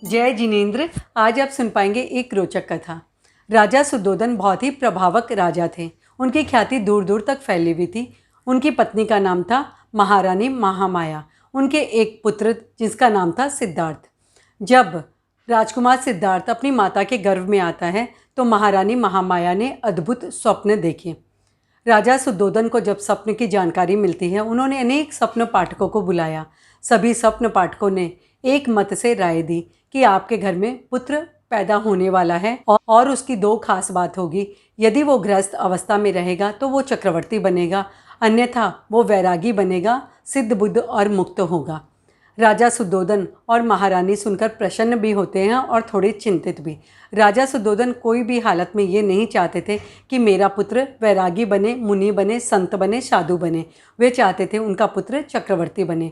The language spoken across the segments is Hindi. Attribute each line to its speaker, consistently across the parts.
Speaker 1: जय जिनेंद्र। आज आप सुन पाएंगे एक रोचक कथा। राजा सुद्धोधन बहुत ही प्रभावक राजा थे। उनकी ख्याति दूर दूर तक फैली हुई थी। उनकी पत्नी का नाम था महारानी महामाया। उनके एक पुत्र जिसका नाम था सिद्धार्थ। जब राजकुमार सिद्धार्थ अपनी माता के गर्भ में आता है तो महारानी महामाया ने अद्भुत स्वप्न देखे। राजा सुद्धोधन को जब स्वप्न की जानकारी मिलती है, उन्होंने अनेक स्वप्न पाठकों को बुलाया। सभी स्वप्न पाठकों ने एक मत से राय दी कि आपके घर में पुत्र पैदा होने वाला है और उसकी दो खास बात होगी। यदि वो गृहस्थ अवस्था में रहेगा तो वो चक्रवर्ती बनेगा, अन्यथा वो वैरागी बनेगा, सिद्ध बुद्ध और मुक्त होगा। राजा सुद्धोधन और महारानी सुनकर प्रसन्न भी होते हैं और थोड़े चिंतित भी। राजा सुद्धोधन कोई भी हालत में ये नहीं चाहते थे कि मेरा पुत्र वैरागी बने, मुनि बने, संत बने, साधु बने। वे चाहते थे उनका पुत्र चक्रवर्ती बने।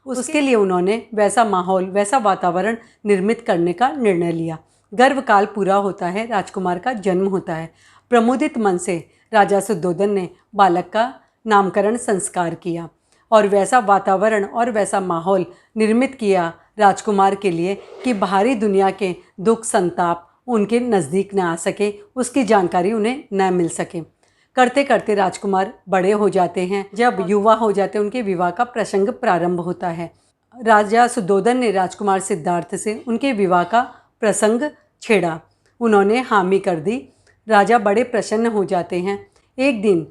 Speaker 1: उसके लिए उन्होंने वैसा माहौल, वैसा वातावरण निर्मित करने का निर्णय लिया। गर्भकाल पूरा होता है, राजकुमार का जन्म होता है। प्रमुदित मन से राजा सुद्धोधन ने बालक का नामकरण संस्कार किया और वैसा वातावरण और वैसा माहौल निर्मित किया राजकुमार के लिए कि बाहरी दुनिया के दुख संताप उनके नज़दीक न आ सके, उसकी जानकारी उन्हें न मिल सके। करते करते राजकुमार बड़े हो जाते हैं। जब युवा हो जाते हैं, उनके विवाह का प्रसंग प्रारंभ होता है। राजा सुद्धोधन ने राजकुमार सिद्धार्थ से उनके विवाह का प्रसंग छेड़ा। उन्होंने हामी कर दी। राजा बड़े प्रसन्न हो जाते हैं। एक दिन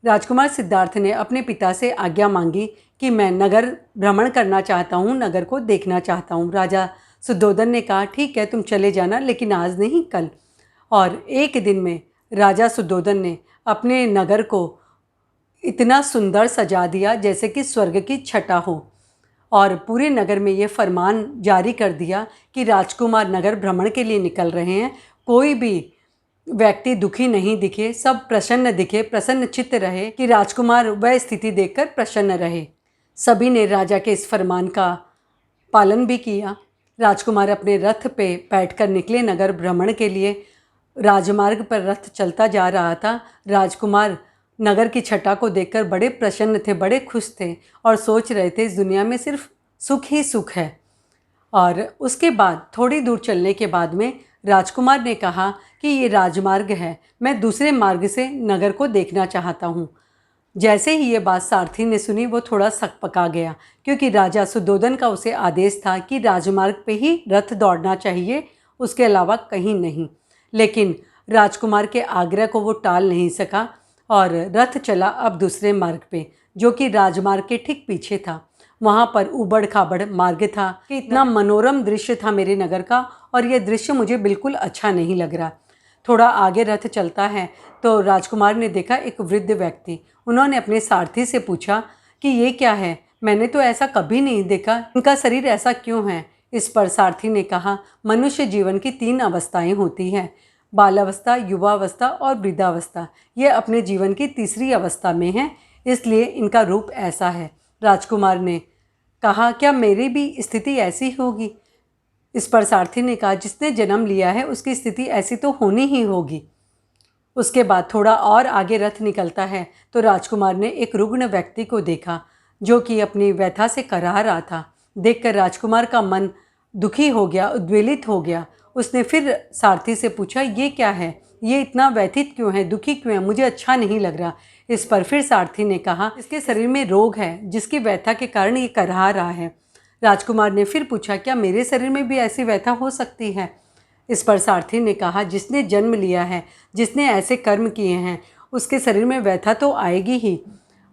Speaker 1: राजकुमार सिद्धार्थ ने अपने पिता से आज्ञा मांगी कि मैं नगर भ्रमण करना चाहता हूँ, नगर को देखना चाहता हूँ। राजा सुद्धोधन ने कहा, ठीक है, तुम चले जाना, लेकिन आज नहीं, कल। और एक दिन में राजा सुद्धोधन ने अपने नगर को इतना सुंदर सजा दिया जैसे कि स्वर्ग की छटा हो, और पूरे नगर में ये फरमान जारी कर दिया कि राजकुमार नगर भ्रमण के लिए निकल रहे हैं। कोई भी व्यक्ति दुखी नहीं दिखे, सब प्रसन्न दिखे, प्रसन्न चित्त रहे कि राजकुमार वह स्थिति देखकर प्रसन्न रहे। सभी ने राजा के इस फरमान का पालन भी किया। राजकुमार अपने रथ पे बैठकर निकले नगर भ्रमण के लिए। राजमार्ग पर रथ चलता जा रहा था। राजकुमार नगर की छटा को देखकर बड़े प्रसन्न थे, बड़े खुश थे और सोच रहे थे इस दुनिया में सिर्फ सुख ही सुख है। और उसके बाद थोड़ी दूर चलने के बाद में राजकुमार ने कहा कि ये राजमार्ग है, मैं दूसरे मार्ग से नगर को देखना चाहता हूँ। जैसे ही ये बात सारथी ने सुनी, वो थोड़ा सकपका गया, क्योंकि राजा सुद्धोधन का उसे आदेश था कि राजमार्ग पे ही रथ दौड़ना चाहिए, उसके अलावा कहीं नहीं। लेकिन राजकुमार के आग्रह को वो टाल नहीं सका और रथ चला अब दूसरे मार्ग पे, जो कि राजमार्ग के ठीक पीछे था। वहाँ पर उबड़ खाबड़ मार्ग था कि इतना मनोरम दृश्य था मेरे नगर का, और यह दृश्य मुझे बिल्कुल अच्छा नहीं लग रहा। थोड़ा आगे रथ चलता है तो राजकुमार ने देखा एक वृद्ध व्यक्ति। उन्होंने अपने सारथी से पूछा कि ये क्या है, मैंने तो ऐसा कभी नहीं देखा, इनका शरीर ऐसा क्यों है। इस पर सारथी ने कहा, मनुष्य जीवन की 3 अवस्थाएं होती हैं, बालावस्था, युवावस्था और वृद्धावस्था। ये अपने जीवन की तीसरी अवस्था में हैं, इसलिए इनका रूप ऐसा है। राजकुमार ने कहा, क्या मेरी भी स्थिति ऐसी होगी? इस पर सारथी ने कहा, जिसने जन्म लिया है उसकी स्थिति ऐसी तो होनी ही होगी। उसके बाद थोड़ा और आगे रथ निकलता है तो राजकुमार ने एक रुग्ण व्यक्ति को देखा जो कि अपनी व्यथा से कराह रहा था। देखकर राजकुमार का मन दुखी हो गया, उद्वेलित हो गया। उसने फिर सारथी से पूछा, ये क्या है, ये इतना व्यथित क्यों है, दुखी क्यों है, मुझे अच्छा नहीं लग रहा। इस पर फिर सारथी ने कहा, इसके शरीर में रोग है जिसकी व्यथा के कारण ये कराह रहा है। राजकुमार ने फिर पूछा, क्या मेरे शरीर में भी ऐसी व्यथा हो सकती है? इस पर सारथी ने कहा, जिसने जन्म लिया है, जिसने ऐसे कर्म किए हैं, उसके शरीर में व्यथा तो आएगी ही।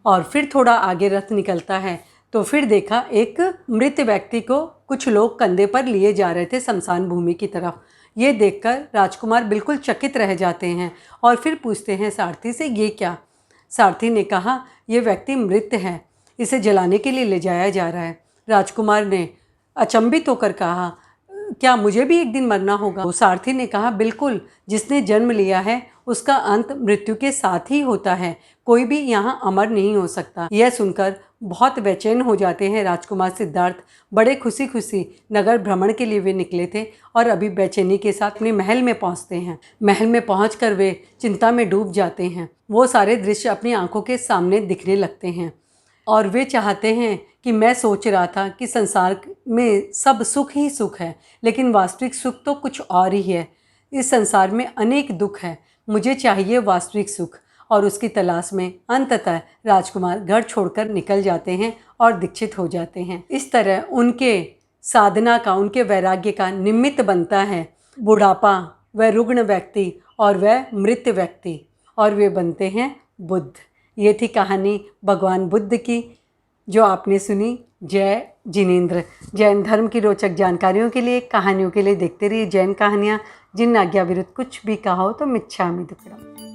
Speaker 1: और फिर थोड़ा आगे रथ निकलता है तो फिर देखा एक मृत व्यक्ति को कुछ लोग कंधे पर लिए जा रहे थे शमशान भूमि की तरफ। ये देखकर राजकुमार बिल्कुल चकित रह जाते हैं और फिर पूछते हैं सारथी से, ये क्या? सारथी ने कहा, ये व्यक्ति मृत है, इसे जलाने के लिए ले जाया जा रहा है। राजकुमार ने अचंभित होकर कहा, क्या मुझे भी एक दिन मरना होगा? तो सारथी ने कहा, बिल्कुल, जिसने जन्म लिया है उसका अंत मृत्यु के साथ ही होता है, कोई भी यहाँ अमर नहीं हो सकता। यह सुनकर बहुत बेचैन हो जाते हैं राजकुमार सिद्धार्थ। बड़े खुशी खुशी नगर भ्रमण के लिए वे निकले थे और अभी बेचैनी के साथ अपने महल में पहुँचते हैं। महल में पहुँचकर वे चिंता में डूब जाते हैं। वो सारे दृश्य अपनी आंखों के सामने दिखने लगते हैं और वे चाहते हैं कि मैं सोच रहा था कि संसार में सब सुख ही सुख है, लेकिन वास्तविक सुख तो कुछ और ही है। इस संसार में अनेक दुख है, मुझे चाहिए वास्तविक सुख। और उसकी तलाश में अंततः राजकुमार घर छोड़कर निकल जाते हैं और दीक्षित हो जाते हैं। इस तरह उनके साधना का, उनके वैराग्य का निमित्त बनता है बुढ़ापा, वह रुग्ण व्यक्ति और वह मृत व्यक्ति, और वे बनते हैं बुद्ध। ये थी कहानी भगवान बुद्ध की, जो आपने सुनी। जय जिनेंद्र। जैन धर्म की रोचक जानकारियों के लिए, कहानियों के लिए देखते रहिए जैन कहानियाँ। जिन आज्ञा विरुद्ध कुछ भी कहा हो तो मिच्छामि दुक्कडम।